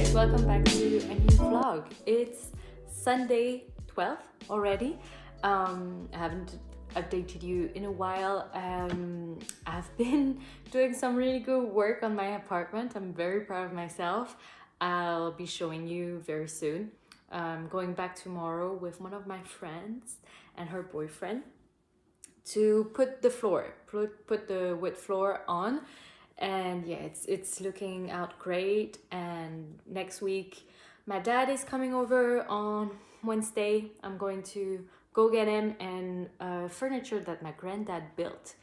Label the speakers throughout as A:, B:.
A: guys, welcome back to a new vlog. It's Sunday 12th already. I haven't updated you in a while. I've been doing some really good work on my apartment. I'm very proud of myself. I'll be showing you very soon. I'm going back tomorrow with one of my friends and her boyfriend to put the wood floor on. And yeah, it's looking out great. And next week my dad is coming over on Wednesday. I'm going to go get him and furniture that my granddad built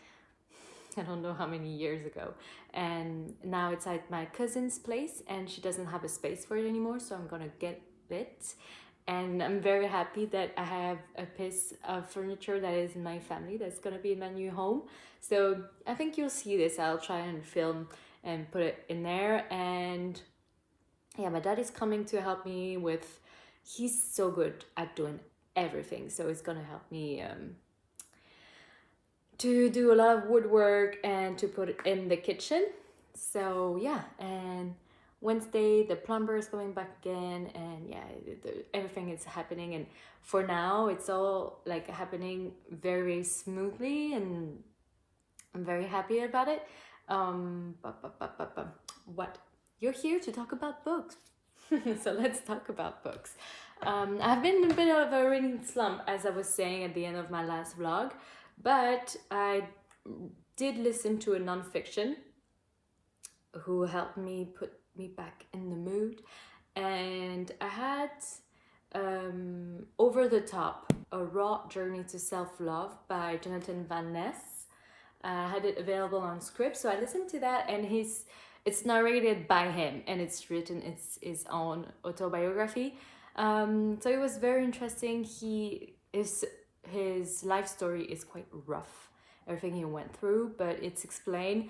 A: I don't know how many years ago, and now it's at my cousin's place and she doesn't have a space for it anymore, so I'm gonna get it. And I'm very happy that I have a piece of furniture that is in my family that's gonna be in my new home. So I think you'll see this. I'll try and film and put it in there. And yeah, my dad is coming to help me with, he's so good at doing everything, so he's gonna help me to do a lot of woodwork and to put it in the kitchen. So yeah, and Wednesday the plumber is coming back again, and yeah, everything is happening. And for now it's all like happening very smoothly, and I'm very happy about it. What? You're here to talk about books. So let's talk about books. I've been in a bit of a reading slump, as I was saying at the end of my last vlog, but I did listen to a nonfiction who helped me put me back in the mood. And I had Over the Top, A Raw Journey to Self-Love by Jonathan Van Ness. I had it available on Script, so I listened to that, and it's narrated by him, and it's it's his own autobiography. So it was very interesting. His life story is quite rough, everything he went through, but it's explained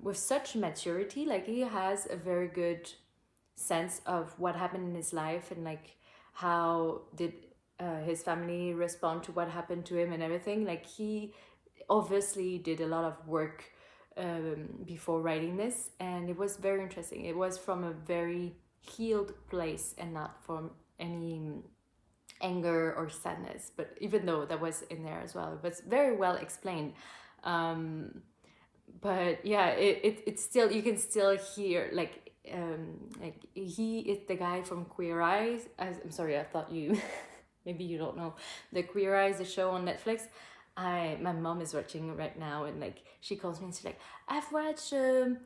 A: with such maturity. Like, he has a very good sense of what happened in his life, and like how did his family respond to what happened to him and everything. Like, he obviously did a lot of work before writing this, and it was very interesting. It was from a very healed place and not from any anger or sadness, but even though that was in there as well, it was very well explained. But yeah, it's still, you can still hear like he is the guy from Queer Eyes. I'm sorry, I thought you maybe you don't know the Queer Eyes, the show on Netflix. My mom is watching right now, and like she calls me and she's like, I've watched the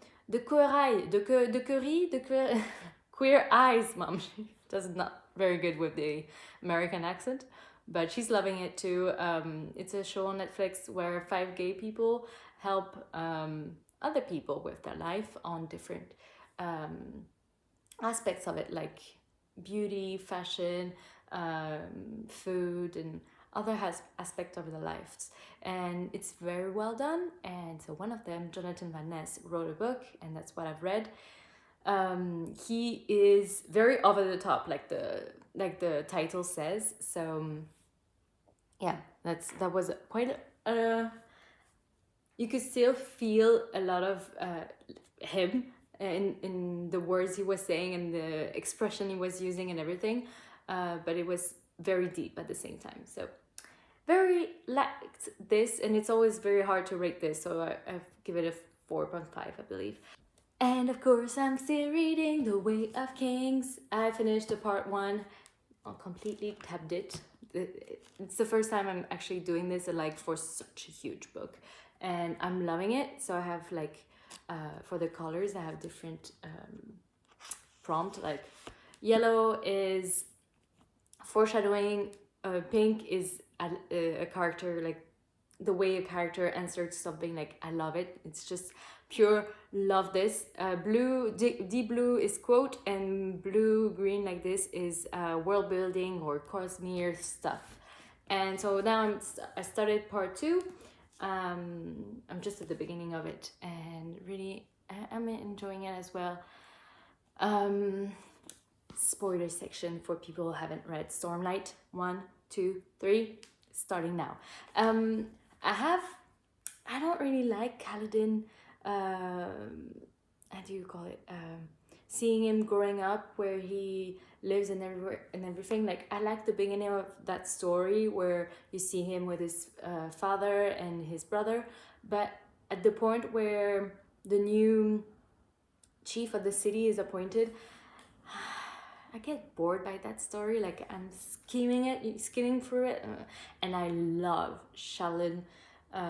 A: Queer Eyes, mom. She does not very good with the American accent, but she's loving it too. It's a show on Netflix where 5 gay people help other people with their life on different aspects of it, like beauty, fashion, food, and other aspects of their lives. And it's very well done. And so one of them, Jonathan Van Ness, wrote a book, and that's what I've read. He is very over the top, like the title says. So yeah, that was quite you could still feel a lot of him in the words he was saying and the expression he was using and everything, but it was very deep at the same time. So very liked this, and it's always very hard to rate this, so I've give it a 4.5, I believe. And of course, I'm still reading The Way of Kings. I finished the part 1. I completely tabbed it. It's the first time I'm actually doing this, like, for such a huge book. And I'm loving it. So I have, like, for the colors, I have different prompt. Like, yellow is foreshadowing. Pink is a character, like, the way a character answers something, like, I love it. It's just pure love this. Blue, deep blue is quote, and blue green like this is world building or cosmere stuff. And so now I started part 2. I'm just at the beginning of it, and really I'm enjoying it as well. Spoiler section for people who haven't read Stormlight 1, 2, 3, starting now. I don't really like Kaladin, how do you call it, seeing him growing up where he lives and everywhere and everything. Like I like the beginning of that story where you see him with his father and his brother, but at the point where the new chief of the city is appointed, I get bored by that story. Like I'm skimming through it, and I love Shalyn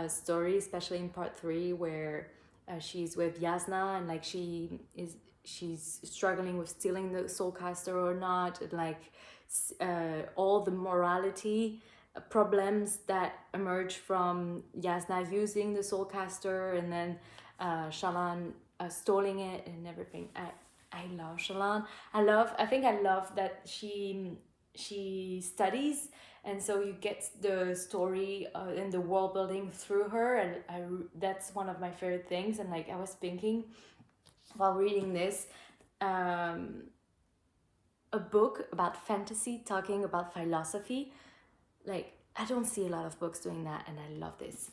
A: story, especially in part 3 where she's with Yasna and like she's struggling with stealing the soulcaster or not, and like all the morality problems that emerge from Yasna using the soulcaster and then Shalyn stealing it and everything. I love Shalyn. I love that she studies, and so you get the story and the world building through her, and that's one of my favorite things. And like I was thinking while reading this, a book about fantasy talking about philosophy. Like I don't see a lot of books doing that, and I love this.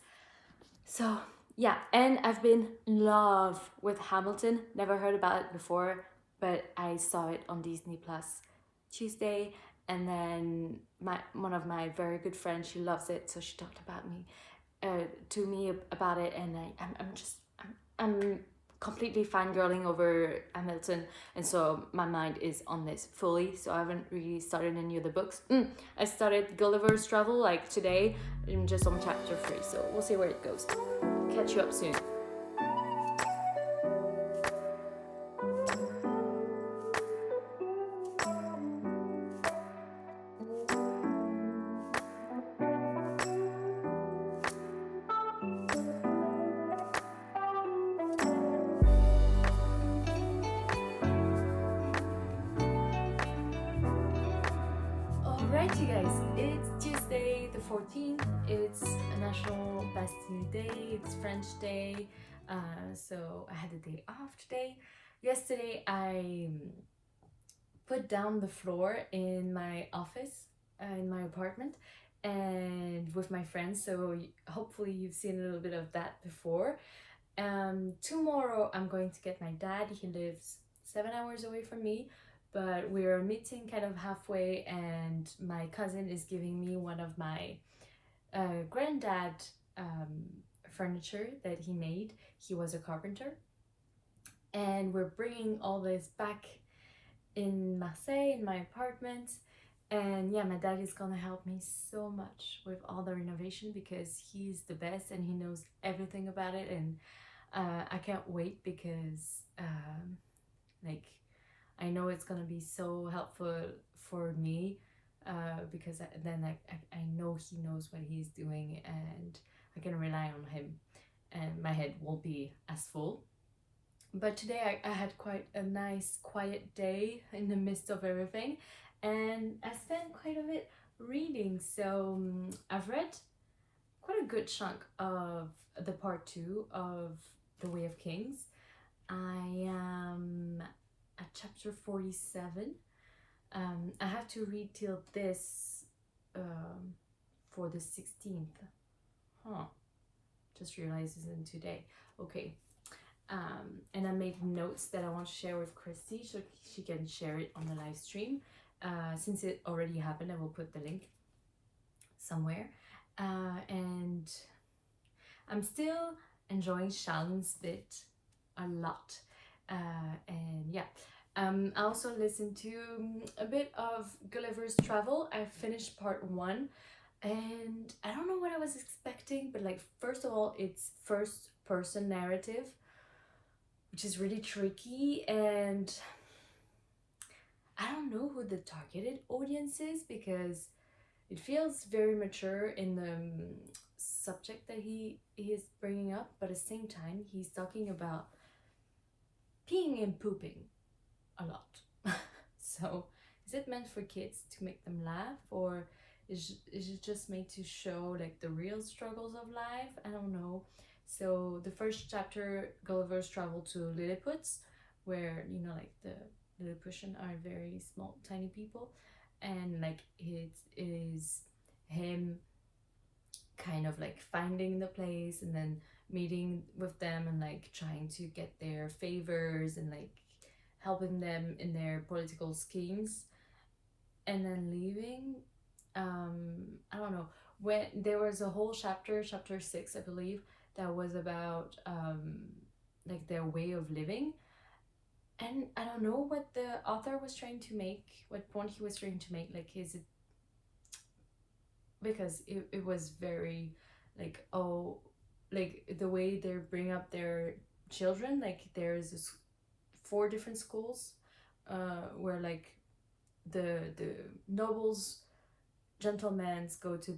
A: So yeah, and I've been in love with Hamilton. Never heard about it before, but I saw it on Disney Plus Tuesday, and then one of my very good friends, she loves it, so she talked about me to me about it, and I'm completely fangirling over Hamilton, and so my mind is on this fully. So I haven't really started any of the books. I started Gulliver's Travel like today. I'm just on chapter 3, so we'll see where it goes. Catch you up soon. Alright, you guys, it's Tuesday the 14th. It's a National Bastille Day, it's French Day, so I had a day off today. Yesterday, I put down the floor in my office, in my apartment, and with my friends, so hopefully you've seen a little bit of that before. Tomorrow, I'm going to get my dad. He lives 7 hours away from me, but we're meeting kind of halfway, and my cousin is giving me one of my granddad furniture that he made. He was a carpenter, and we're bringing all this back in Marseille in my apartment. And yeah, my dad is gonna help me so much with all the renovation because he's the best and he knows everything about it. And I can't wait because like I know it's gonna be so helpful for me because then I know he knows what he's doing and I can rely on him, and my head won't be as full. But today I had quite a nice quiet day in the midst of everything, and I spent quite a bit reading. So I've read quite a good chunk of the part 2 of The Way of Kings. I am at chapter 47. I have to read till this for the 16th. Just realized it's in today. Okay. And I made notes that I want to share with Christy so she can share it on the live stream. Since it already happened, I will put the link somewhere. And I'm still enjoying Shalyn's bit a lot. And yeah, I also listened to a bit of Gulliver's Travel. I finished part 1, and I don't know what I was expecting, but like first of all, it's first person narrative, which is really tricky, and I don't know who the targeted audience is because it feels very mature in the subject that he is bringing up, but at the same time he's talking about peeing and pooping a lot. So is it meant for kids to make them laugh, or is it just made to show like the real struggles of life? I don't know. So the first chapter, Gulliver's Travel to Lilliputians, where you know like the Lilliputians are very small tiny people, and like it is him kind of like finding the place and then meeting with them and like trying to get their favors and like helping them in their political schemes, and then leaving. I don't know, when there was a whole chapter 6 I believe, that was about like their way of living. And I don't know what the author was trying to make, what point he was trying to make, like is it because it was very like, oh, like the way they bring up their children, like there's this 4 different schools where like the nobles, gentlemen go to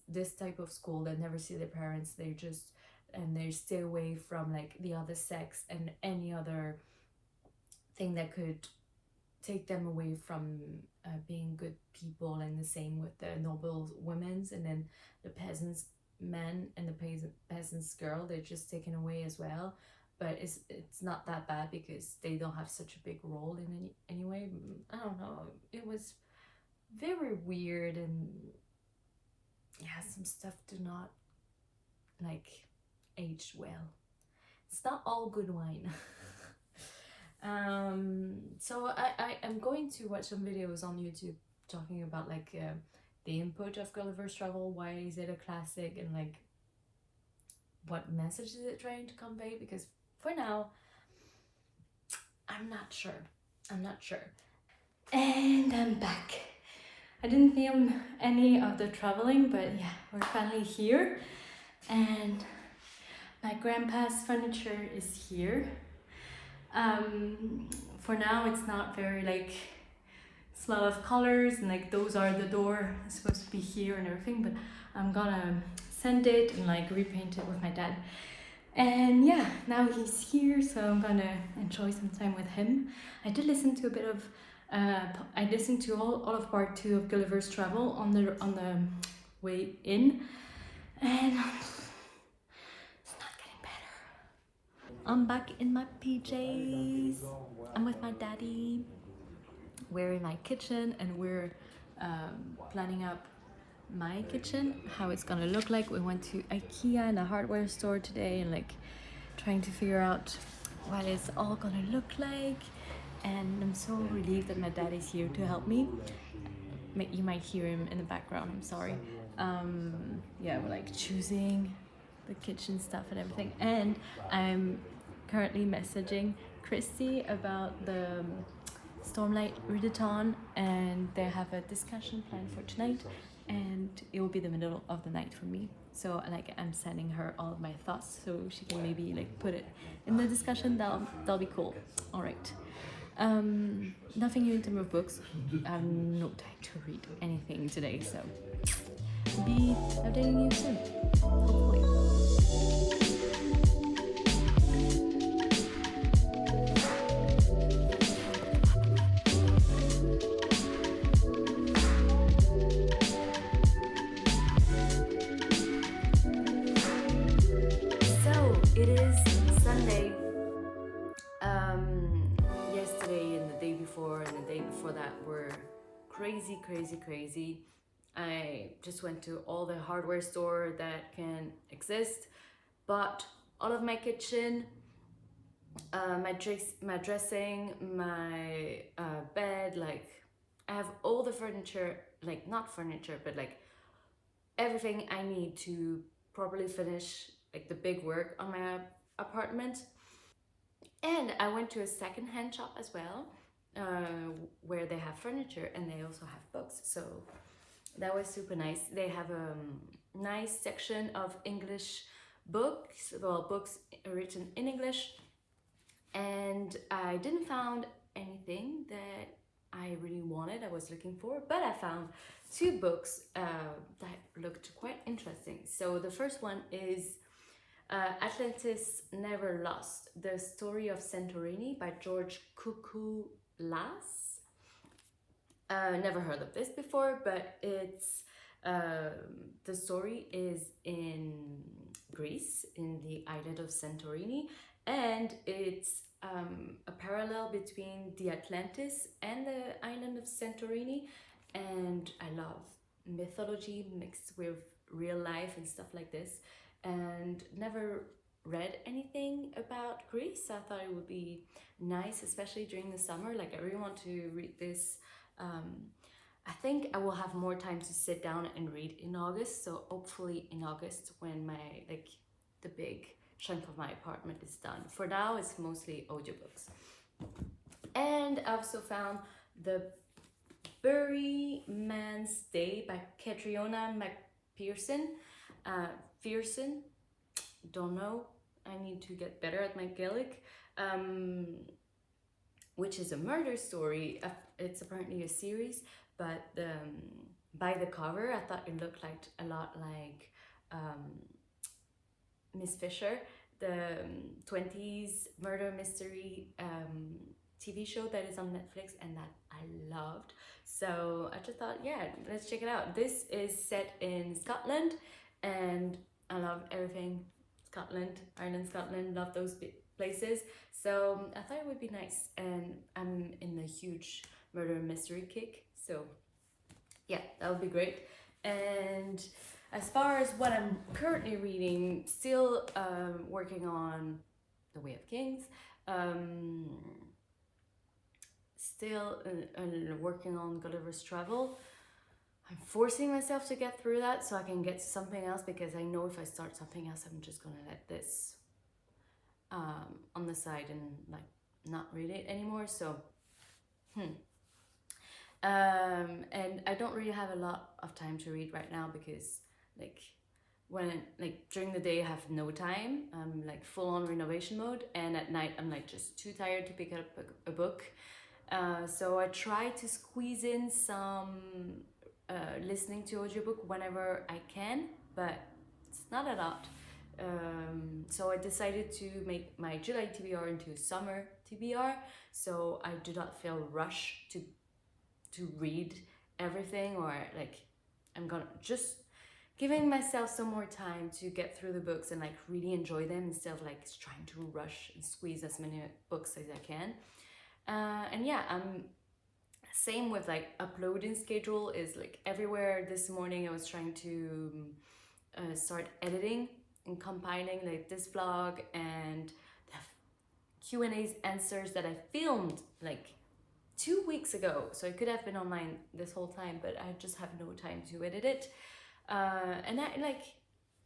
A: this type of school that never see their parents, they just, and they stay away from like the other sex and any other thing that could take them away from being good people. And the same with the noble women's, and then the peasants men and the peasants girl, they're just taken away as well. But it's not that bad because they don't have such a big role in anyway. I don't know, it was very weird. And yeah, some stuff do not like age well. It's not all good wine. So I am going to watch some videos on YouTube talking about like the input of Gulliver's Travel, why is it a classic, and like what message is it trying to convey, because for now I'm not sure. And I'm back. I didn't film any of the traveling, but yeah, we're finally here. And my grandpa's furniture is here. For now it's not very like, it's a lot of colors, and like those are the door, it's supposed to be here and everything, but I'm gonna sand it and like repaint it with my dad. And yeah, now he's here, so I'm gonna enjoy some time with him. I did listen to a bit of I listened to all of part 2 of Gulliver's Travel on the way in, and it's not getting better. I'm back in my PJs. I'm with my daddy. We're in my kitchen, and we're planning up my kitchen, how it's gonna look like. We went to IKEA and a hardware store today, and like trying to figure out what it's all gonna look like. And I'm so relieved that my dad is here to help me. You might hear him in the background, I'm sorry. Yeah, we're like choosing the kitchen stuff and everything, and I'm currently messaging Christy about the Stormlight Readathon, and they have a discussion planned for tonight, and it will be the middle of the night for me. So like I'm sending her all of my thoughts so she can maybe like put it in the discussion. That'll be cool. All right. Nothing new in terms of books. I have no time to read anything today, so be updating you soon, hopefully. So it is Sunday. Yesterday and the day before and the day before that were crazy, crazy, crazy. I just went to all the hardware store that can exist, bought all of my kitchen, my dressing, my bed. Like I have all the furniture, like not furniture, but like everything I need to properly finish like the big work on my apartment. And I went to a secondhand shop as well, where they have furniture and they also have books. So that was super nice. They have a nice section of English books, well, books written in English. And I didn't found anything that I really wanted, I was looking for, but I found 2 books that looked quite interesting. So the first one is Atlantis Never Lost, The Story of Santorini by George Kukulas. Never heard of this before, but it's the story is in Greece, in the island of Santorini, and it's a parallel between the Atlantis and the island of Santorini. And I love mythology mixed with real life and stuff like this. And never read anything about Greece. I thought it would be nice, especially during the summer. Like, I really want to read this. I think I will have more time to sit down and read in August. So hopefully in August, when my the big chunk of my apartment is done. For now, it's mostly audiobooks. And I also found The Bury Man's Day by Catriona McPherson. Pearson, don't know. I need to get better at my Gaelic. Which is a murder story. It's apparently a series, but by the cover, I thought it looked like a lot like Miss Fisher, the 20s murder mystery TV show that is on Netflix, and that I loved. So I just thought, yeah, let's check it out. This is set in Scotland, and I love everything Scotland, Ireland, Scotland, love those places. So I thought it would be nice, and I'm in a huge murder mystery kick. So yeah, that would be great. And as far as what I'm currently reading, still working on The Way of Kings. Still working on Gulliver's Travel. I'm forcing myself to get through that so I can get to something else, because I know if I start something else, I'm just gonna let this on the side and like not read it anymore. So and I don't really have a lot of time to read right now, because during the day I have no time. I'm like full on renovation mode, and at night I'm like just too tired to pick up a book. So I try to squeeze in some listening to audiobook whenever I can, but it's not a lot. So I decided to make my July TBR into a summer TBR, so I do not feel rushed to read everything, or like I'm gonna just giving myself some more time to get through the books and like really enjoy them, instead of like trying to rush and squeeze as many books as I can. And yeah, I'm same with like uploading schedule is like everywhere. This morning I was trying to start editing and compiling like this vlog and the Q&A's answers that I filmed like 2 weeks ago, so it could have been online this whole time, but I just have no time to edit it. And I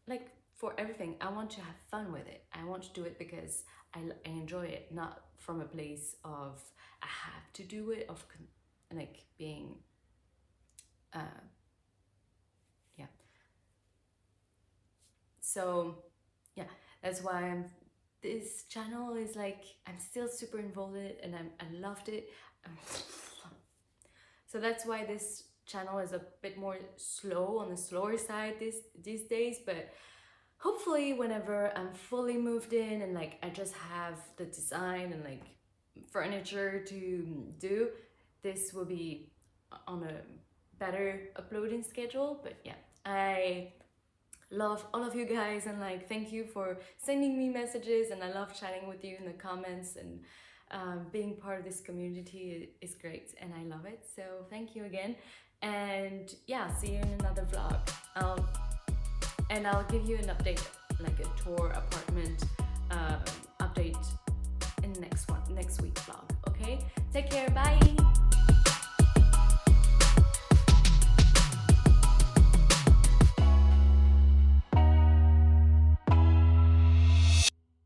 A: like for everything, I want to have fun with it. I want to do it because I enjoy it, not from a place of I have to do it, of like being yeah. So yeah, that's why this channel is like, I'm still super involved in it, and I loved it. So that's why this channel is a bit more slow, on the slower side these days, but hopefully whenever I'm fully moved in and like I just have the design and like furniture to do, this will be on a better uploading schedule. But yeah, I love all of you guys, and like thank you for sending me messages, and I love chatting with you in the comments, and being part of this community is great, and I love it. So thank you again, and yeah, see you in another vlog. And I'll give you an update, like a tour apartment update in next week vlog. Okay, take care, bye.